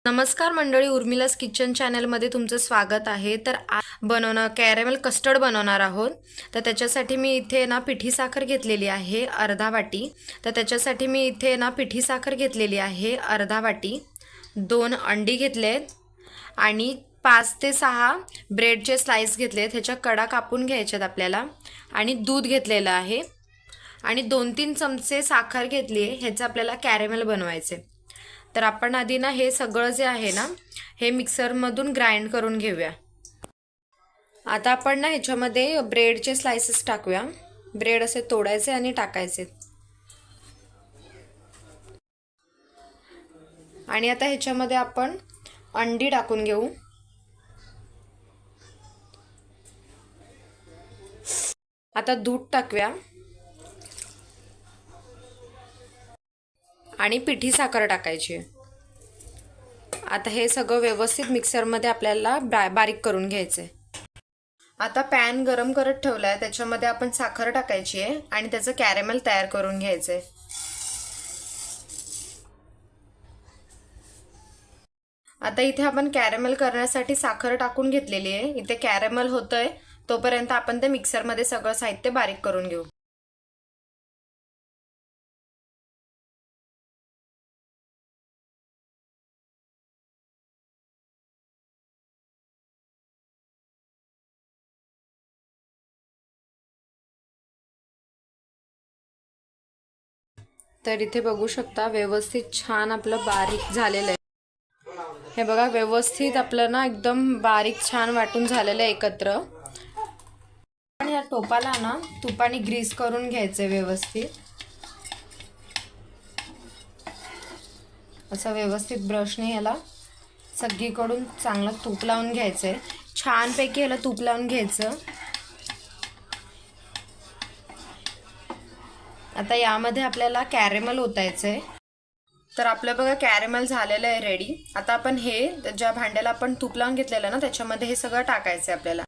नमस्कार मंडळी, उर्मिलास किचन चॅनलमध्ये तुमचं स्वागत आहे। तर कॅरेमेल कस्टर्ड बनवणार आहोत। तर त्याच्यासाठी मी इथे ना पिठी साखर घेतलेली आहे अर्धा वाटी। तर त्याच्यासाठी मी इथे ना पिठी साखर घेतलेली आहे अर्धा वाटी। 2 अंडी घेतलेत आणि 5 ते 6 ब्रेडचे स्लाइस घेतले। ह्याच्या कडा कापून घ्यायच्यात आपल्याला आणि दूध घेतलेलं आहे आणि 2-3 चमचे साखर घेतली आहे। ह्याचं आपल्याला कॅरेमेल बनवायचे। तर आपण आधी ना हे सगळं जे आहे ना हे मिक्सर मधून ग्राइंड करून घेऊया। आता आपण ना ह्याच्यामध्ये ब्रेडचे स्लाइसेस टाकूया। ब्रेड असे तोडायचे आणि टाकायचे आणि आता ह्याच्यामध्ये आपण अंडी टाकून घेऊ। आता दूध टाकूया आणि पिठी साखर टाकायची। आता हे सगळं व्यवस्थित मिक्सर मध्ये आपल्याला बारीक करून घ्यायचे। आता पॅन गरम करत ठेवलाय, त्याच्यामध्ये आपण साखर टाकायची आहे आणि त्याचं कॅरेमेल तयार करून घ्यायचंय। आता इथे आपण कॅरेमेल करण्यासाठी साखर टाकून घेतलेली आहे। इथे कॅरेमेल होतंय तोपर्यंत आपण ते मिक्सर मध्ये सगळं साहित्य बारीक करून घेऊ। तर इथे बघू शकता व्यवस्थित छान आपलं बारीक झालेलं आहे। हे बघा व्यवस्थित आपलं ना एकदम बारीक छान वाटून झालेलं आहे एकत्र। आणि या टोपाला ना तुपाने ग्रीस करून घ्यायचे व्यवस्थित। असं व्यवस्थित ब्रशने याला सगळीकडून चांगलं तूप लावून घ्यायचंय। छानपैकी याला तूप लावून घ्यायचं। आता यामध्ये आपल्याला कॅरेमेल ओतायचंय। तर आपलं बघा कॅरेमेल झालेलं आहे रेडी। आता आपण हे ज्या भांड्याला आपण तूप लावून घेतलेलं ना त्याच्यामध्ये हे सगळं टाकायचंय आपल्याला।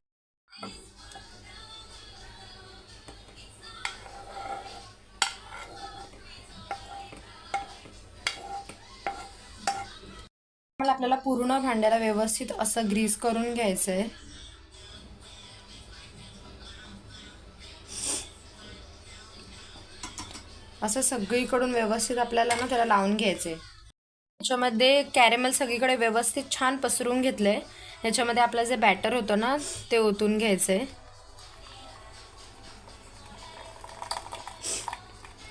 आपल्याला पूर्ण भांड्याला व्यवस्थित असं ग्रीस करून घ्यायचंय। असं सगळीकडून व्यवस्थित आपल्याला ना त्याला लावून घ्यायचंय। त्याच्यामध्ये कॅरेमेल सगळीकडे व्यवस्थित छान पसरून घेतलंय। ह्याच्यामध्ये आपलं जे बॅटर होतं ना ते ओतून घ्यायचंय।